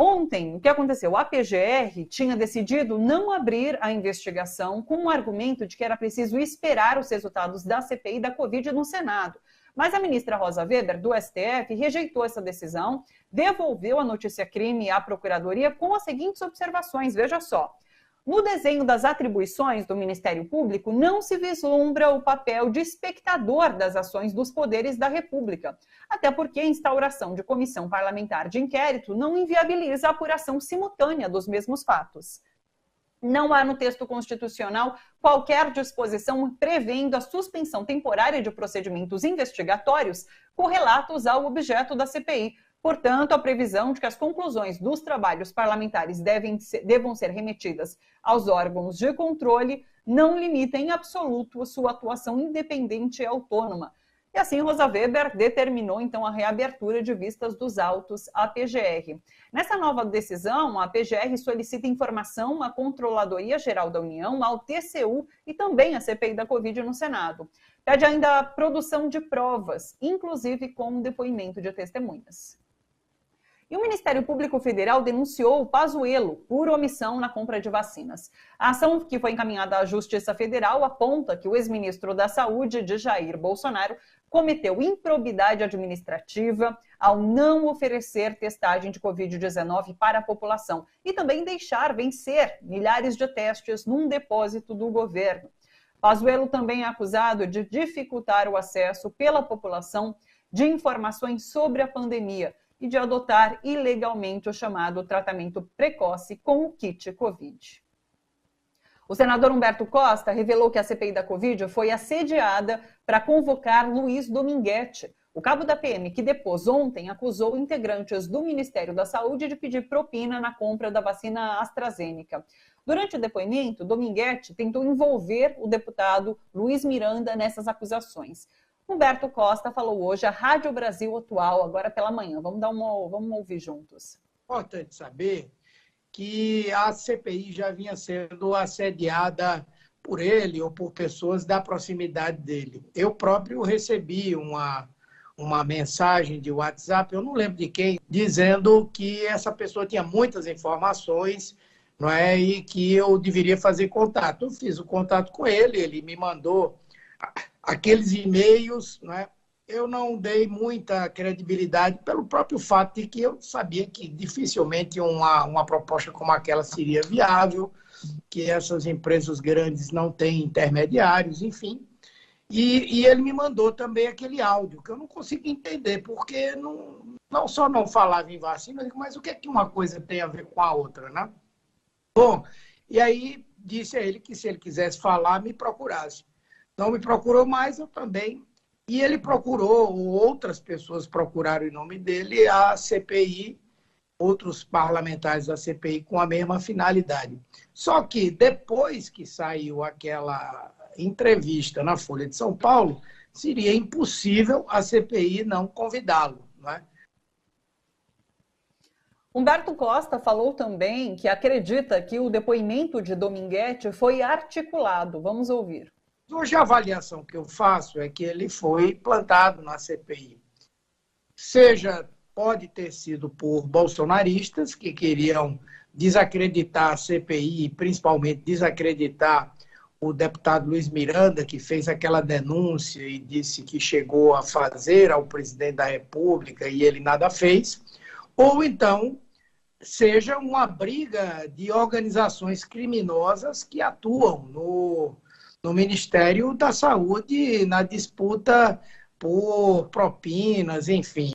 Ontem, o que aconteceu? A PGR tinha decidido não abrir a investigação com o argumento de que era preciso esperar os resultados da CPI da Covid no Senado. Mas a ministra Rosa Weber, do STF, rejeitou essa decisão, devolveu a notícia-crime à Procuradoria com as seguintes observações. Veja só. No desenho das atribuições do Ministério Público, não se vislumbra o papel de espectador das ações dos poderes da República, até porque a instauração de comissão parlamentar de inquérito não inviabiliza a apuração simultânea dos mesmos fatos. Não há no texto constitucional qualquer disposição prevendo a suspensão temporária de procedimentos investigatórios correlatos ao objeto da CPI. Portanto, a previsão de que as conclusões dos trabalhos parlamentares devam ser remetidas aos órgãos de controle não limita em absoluto sua atuação independente e autônoma. E assim, Rosa Weber determinou, então, a reabertura de vistas dos autos à PGR. Nessa nova decisão, a PGR solicita informação à Controladoria Geral da União, ao TCU e também à CPI da Covid no Senado. Pede ainda a produção de provas, inclusive com depoimento de testemunhas. E o Ministério Público Federal denunciou o Pazuello por omissão na compra de vacinas. A ação que foi encaminhada à Justiça Federal aponta que o ex-ministro da Saúde, de Jair Bolsonaro, cometeu improbidade administrativa ao não oferecer testagem de Covid-19 para a população e também deixar vencer milhares de testes num depósito do governo. Pazuello também é acusado de dificultar o acesso pela população de informações sobre a pandemia e de adotar ilegalmente o chamado tratamento precoce com o kit Covid. O senador Humberto Costa revelou que a CPI da Covid foi assediada para convocar Luiz Dominguete, o cabo da PM que depôs ontem acusou integrantes do Ministério da Saúde de pedir propina na compra da vacina AstraZeneca. Durante o depoimento, Dominguete tentou envolver o deputado Luiz Miranda nessas acusações. Humberto Costa falou hoje à Rádio Brasil Atual, agora pela manhã. Vamos ouvir juntos. Importante saber que a CPI já vinha sendo assediada por ele ou por pessoas da proximidade dele. Eu próprio recebi uma mensagem de WhatsApp, eu não lembro de quem, dizendo que essa pessoa tinha muitas informações, não é, e que eu deveria fazer contato. Eu fiz o contato com ele, ele me mandou aqueles e-mails, né? Eu não dei muita credibilidade pelo próprio fato de que eu sabia que dificilmente uma proposta como aquela seria viável, que essas empresas grandes não têm intermediários, enfim. E ele me mandou também aquele áudio, que eu não consigo entender, porque não só não falava em vacina, mas o que é que uma coisa tem a ver com a outra, né? Bom, e aí disse a ele que se ele quisesse falar, me procurasse. Não me procurou mais, eu também. E ele procurou, outras pessoas procuraram em nome dele, a CPI, outros parlamentares da CPI com a mesma finalidade. Só que depois que saiu aquela entrevista na Folha de São Paulo, seria impossível a CPI não convidá-lo, não é? Humberto Costa falou também que acredita que o depoimento de Dominguete foi articulado. Vamos ouvir. Hoje a avaliação que eu faço é que ele foi plantado na CPI. Pode ter sido por bolsonaristas que queriam desacreditar a CPI, principalmente desacreditar o deputado Luiz Miranda, que fez aquela denúncia e disse que chegou a fazer ao presidente da República e ele nada fez, ou então seja uma briga de organizações criminosas que atuam no Ministério da Saúde na disputa por propinas, enfim.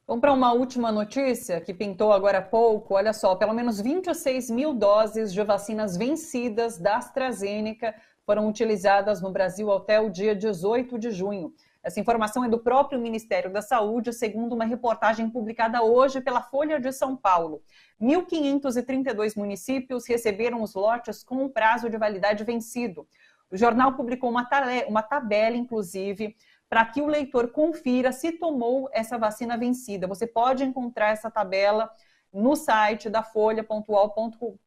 Vamos para uma última notícia que pintou agora há pouco. Olha só, pelo menos 26 mil doses de vacinas vencidas da AstraZeneca foram utilizadas no Brasil até o dia 18 de junho. Essa informação é do próprio Ministério da Saúde, segundo uma reportagem publicada hoje pela Folha de São Paulo. 1.532 municípios receberam os lotes com o prazo de validade vencido. O jornal publicou uma tabela, inclusive, para que o leitor confira se tomou essa vacina vencida. Você pode encontrar essa tabela no site da folha.uol.com.br.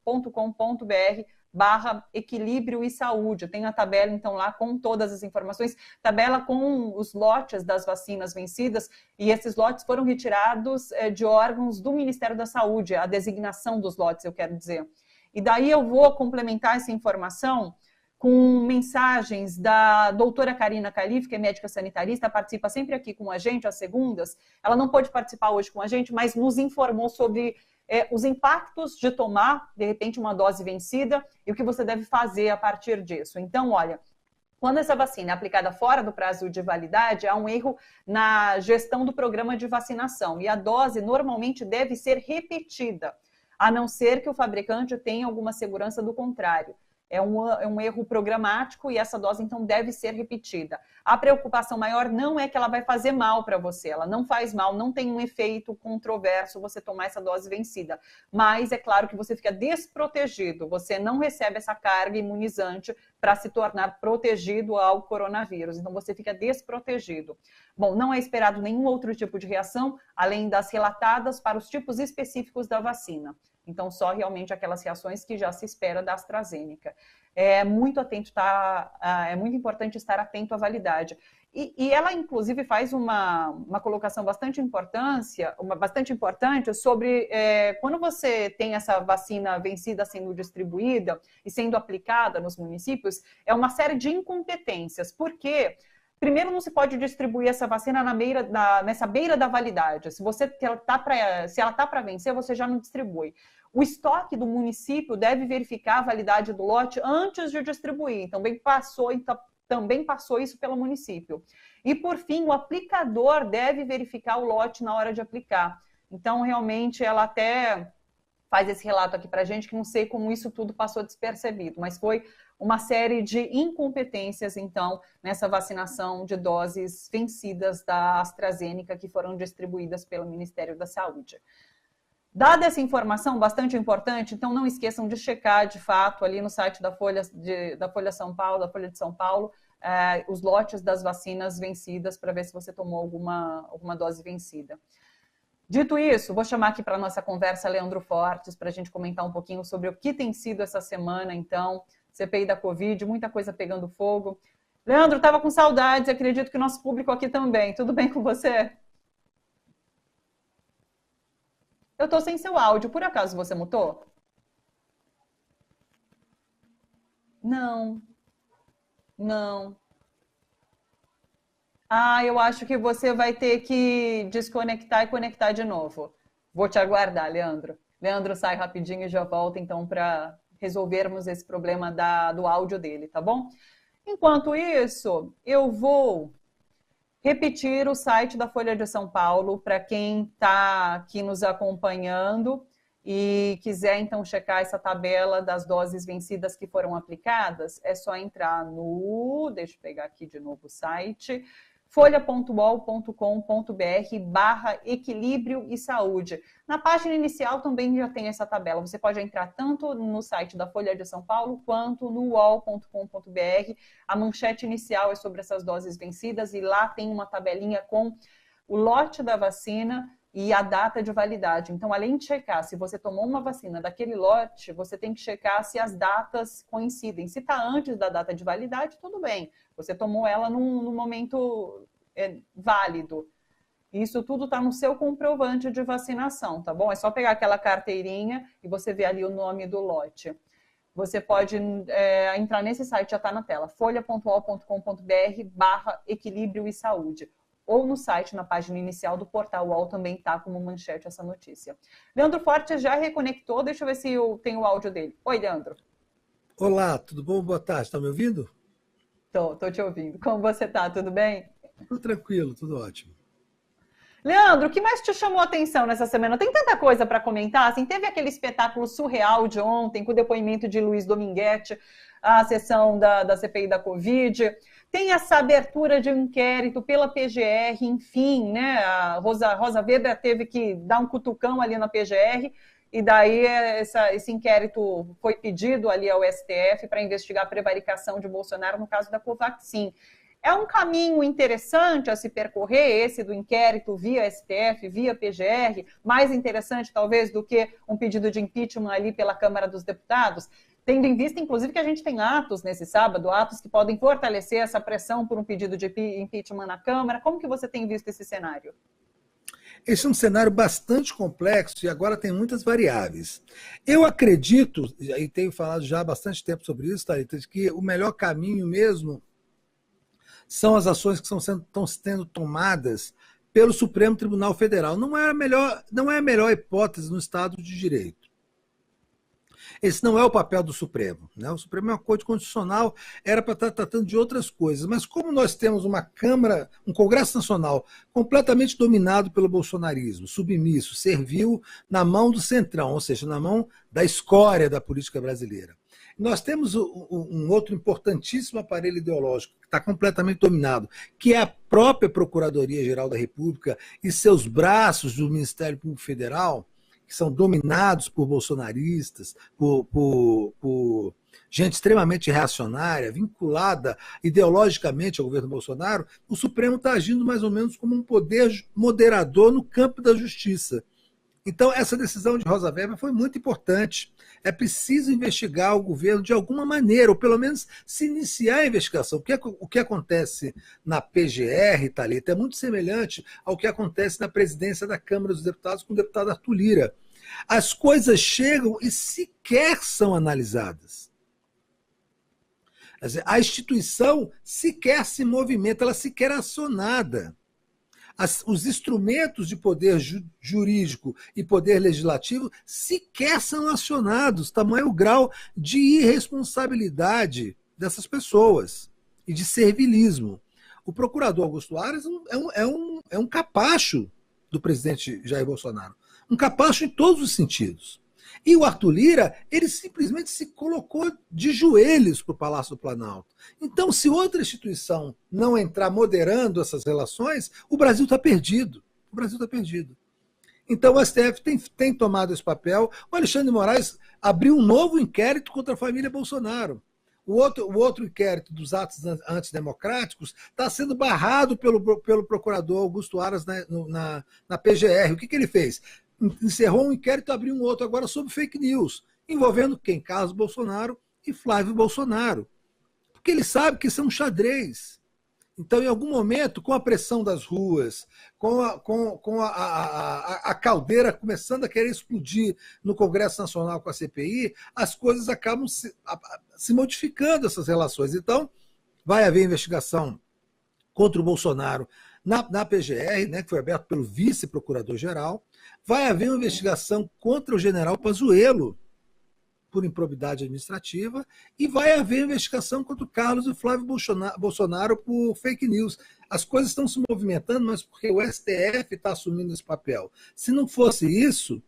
/equilíbrio e saúde. Tem a tabela, então, lá com todas as informações, tabela com os lotes das vacinas vencidas, e esses lotes foram retirados de órgãos do Ministério da Saúde, a designação dos lotes, eu quero dizer. E daí eu vou complementar essa informação com mensagens da doutora Karina Calife, que é médica sanitarista, participa sempre aqui com a gente, às segundas. Ela não pôde participar hoje com a gente, mas nos informou sobre os impactos de tomar, de repente, uma dose vencida e o que você deve fazer a partir disso. Então, olha, quando essa vacina é aplicada fora do prazo de validade, há um erro na gestão do programa de vacinação e a dose normalmente deve ser repetida, a não ser que o fabricante tenha alguma segurança do contrário. É um erro programático e essa dose, então, deve ser repetida. A preocupação maior não é que ela vai fazer mal para você, ela não faz mal, não tem um efeito controverso você tomar essa dose vencida. Mas é claro que você fica desprotegido, você não recebe essa carga imunizante para se tornar protegido ao coronavírus, então você fica desprotegido. Bom, não é esperado nenhum outro tipo de reação, além das relatadas para os tipos específicos da vacina. Então, só realmente aquelas reações que já se espera da AstraZeneca. É muito importante estar atento à validade. E ela, inclusive, faz uma colocação bastante importante sobre quando você tem essa vacina vencida sendo distribuída e sendo aplicada nos municípios, é uma série de incompetências. Por quê? Primeiro, não se pode distribuir essa vacina nessa beira da validade. Se ela está para vencer, você já não distribui. O estoque do município deve verificar a validade do lote antes de distribuir. Também passou isso pelo município. E, por fim, o aplicador deve verificar o lote na hora de aplicar. Então, realmente, ela até faz esse relato aqui para a gente, que não sei como isso tudo passou despercebido, mas foi uma série de incompetências, então, nessa vacinação de doses vencidas da AstraZeneca que foram distribuídas pelo Ministério da Saúde. Dada essa informação bastante importante, então não esqueçam de checar, de fato, ali no site da Folha de São Paulo, os lotes das vacinas vencidas para ver se você tomou alguma dose vencida. Dito isso, vou chamar aqui para a nossa conversa Leandro Fortes para a gente comentar um pouquinho sobre o que tem sido essa semana, então, CPI da Covid, muita coisa pegando fogo. Leandro, estava com saudades, acredito que o nosso público aqui também. Tudo bem com você? Eu estou sem seu áudio. Por acaso você mutou? Não. Ah, eu acho que você vai ter que desconectar e conectar de novo. Vou te aguardar, Leandro. Leandro sai rapidinho e já volta, então, para resolvermos esse problema do áudio dele, tá bom? Enquanto isso, eu vou repetir o site da Folha de São Paulo para quem está aqui nos acompanhando e quiser, então, checar essa tabela das doses vencidas que foram aplicadas, é só entrar deixa eu pegar aqui de novo o site, folha.uol.com.br/equilíbrio e saúde. Na página inicial também já tem essa tabela. Você pode entrar tanto no site da Folha de São Paulo quanto no uol.com.br. A manchete inicial é sobre essas doses vencidas e lá tem uma tabelinha com o lote da vacina e a data de validade. Então, além de checar se você tomou uma vacina daquele lote, você tem que checar se as datas coincidem. Se está antes da data de validade, tudo bem. Você tomou ela num momento válido. Isso tudo está no seu comprovante de vacinação, tá bom? É só pegar aquela carteirinha e você vê ali o nome do lote. Você pode entrar nesse site, já está na tela, folha.uol.com.br/equilíbrio e saúde. Ou no site, na página inicial do portal UOL, também está como manchete essa notícia. Leandro Fortes já reconectou, deixa eu ver se eu tenho o áudio dele. Oi, Leandro. Olá, tudo bom? Boa tarde, está me ouvindo? Tô te ouvindo. Como você está? Tudo bem? Tudo tranquilo, tudo ótimo. Leandro, o que mais te chamou a atenção nessa semana? Tem tanta coisa para comentar, assim, teve aquele espetáculo surreal de ontem, com o depoimento de Luiz Dominguete, a sessão da CPI da Covid, tem essa abertura de um inquérito pela PGR, enfim, né? A Rosa Weber teve que dar um cutucão ali na PGR, e daí esse inquérito foi pedido ali ao STF para investigar a prevaricação de Bolsonaro no caso da Covaxin. É um caminho interessante a se percorrer, esse do inquérito via STF, via PGR, mais interessante talvez do que um pedido de impeachment ali pela Câmara dos Deputados. tendo em vista, inclusive, que a gente tem atos nesse sábado, atos que podem fortalecer essa pressão por um pedido de impeachment na Câmara. Como que você tem visto esse cenário? Esse é um cenário bastante complexo e agora tem muitas variáveis. Eu acredito, e tenho falado já há bastante tempo sobre isso, Thalita, que o melhor caminho mesmo são as ações que estão sendo tomadas pelo Supremo Tribunal Federal. Não é a melhor hipótese no Estado de Direito. Esse não é o papel do Supremo, né? O Supremo é uma corte constitucional, era para estar tratando de outras coisas. Mas como nós temos uma Câmara, um Congresso Nacional completamente dominado pelo bolsonarismo, submisso, servil na mão do centrão, ou seja, na mão da escória da política brasileira. Nós temos um outro importantíssimo aparelho ideológico que está completamente dominado, que é a própria Procuradoria-Geral da República e seus braços do Ministério Público Federal, que são dominados por bolsonaristas, por gente extremamente reacionária, vinculada ideologicamente ao governo Bolsonaro. O Supremo está agindo mais ou menos como um poder moderador no campo da justiça. Então, essa decisão de Rosa Weber foi muito importante. É preciso investigar o governo de alguma maneira, ou pelo menos se iniciar a investigação. O que acontece na PGR, Thalita, é muito semelhante ao que acontece na presidência da Câmara dos Deputados com o deputado Arthur Lira. As coisas chegam e sequer são analisadas. Quer dizer, a instituição sequer se movimenta, ela sequer é acionada. Os instrumentos de poder jurídico e poder legislativo sequer são acionados, tamanho grau de irresponsabilidade dessas pessoas e de servilismo. O procurador Augusto Aras é um capacho do presidente Jair Bolsonaro, um capacho em todos os sentidos. E o Arthur Lira, ele simplesmente se colocou de joelhos para o Palácio do Planalto. Então, se outra instituição não entrar moderando essas relações, o Brasil está perdido. O Brasil está perdido. Então, o STF tem tomado esse papel. O Alexandre de Moraes abriu um novo inquérito contra a família Bolsonaro. O outro inquérito dos atos antidemocráticos está sendo barrado pelo procurador Augusto Aras na PGR. O que ele fez? Encerrou um inquérito e abriu um outro agora sobre fake news, envolvendo quem? Carlos Bolsonaro e Flávio Bolsonaro. Porque ele sabe que isso é um xadrez. Então, em algum momento, com a pressão das ruas, com a caldeira começando a querer explodir no Congresso Nacional com a CPI, as coisas acabam se modificando, essas relações. Então, vai haver investigação contra o Bolsonaro na PGR, né, que foi aberto pelo vice-procurador-geral. Vai haver uma investigação contra o general Pazuello por improbidade administrativa e vai haver investigação contra o Carlos e Flávio Bolsonaro por fake news. As coisas estão se movimentando, mas porque o STF está assumindo esse papel. Se não fosse isso,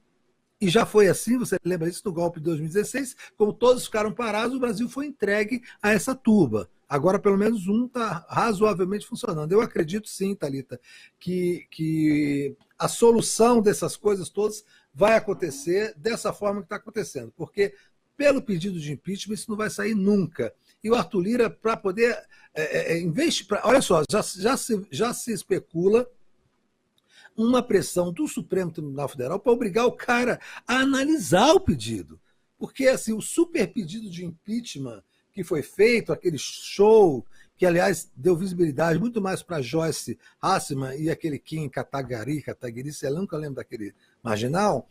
e já foi assim, você lembra isso no golpe de 2016, como todos ficaram parados, o Brasil foi entregue a essa turba. Agora, pelo menos um está razoavelmente funcionando. Eu acredito sim, Thalita, que a solução dessas coisas todas vai acontecer dessa forma que está acontecendo. Porque, pelo pedido de impeachment, isso não vai sair nunca. E o Arthur Lira, para poder... olha só, já se especula uma pressão do Supremo Tribunal Federal para obrigar o cara a analisar o pedido. Porque assim, o super pedido de impeachment que foi feito, aquele show, que aliás deu visibilidade muito mais para Joyce Hasselman e aquele Kim Kataguiri, sei lá, nunca lembro daquele marginal,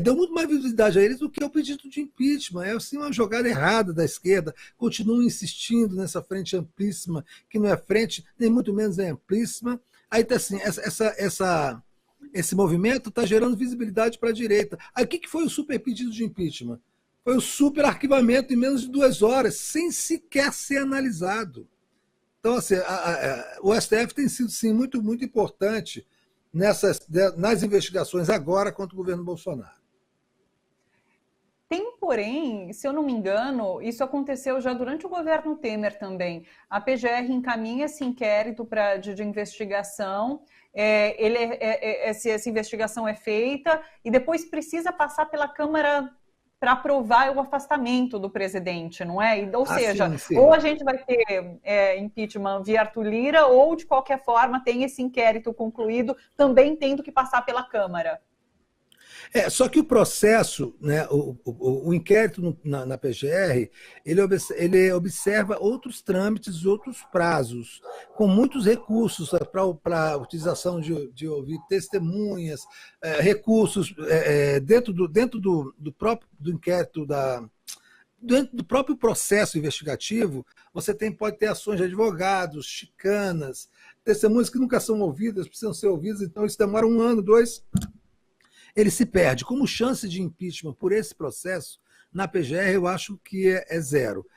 deu muito mais visibilidade a eles do que o pedido de impeachment. É assim, uma jogada errada da esquerda, continuam insistindo nessa frente amplíssima, que não é frente, nem muito menos é amplíssima. Aí tá assim, esse movimento está gerando visibilidade para a direita. Aí o que foi o super pedido de impeachment? Foi o super arquivamento em menos de 2 horas, sem sequer ser analisado. Então, assim, o STF tem sido, sim, muito, muito importante nas investigações agora contra o governo Bolsonaro. Tem, porém, se eu não me engano, isso aconteceu já durante o governo Temer também. A PGR encaminha esse inquérito de investigação, essa investigação é feita e depois precisa passar pela Câmara para aprovar o afastamento do presidente, não é? Ou seja, sim. Ou a gente vai ter impeachment via Arthur Lira, ou de qualquer forma tem esse inquérito concluído, também tendo que passar pela Câmara. Só que o processo, né, o inquérito na PGR, ele observa outros trâmites, outros prazos, com muitos recursos para a utilização de ouvir testemunhas, recursos dentro do próprio do inquérito, dentro do próprio processo investigativo, você pode ter ações de advogados, chicanas, testemunhas que nunca são ouvidas, precisam ser ouvidas, então isso demora 1 ano, 2, ele se perde. Como chance de impeachment por esse processo, na PGR eu acho que é zero.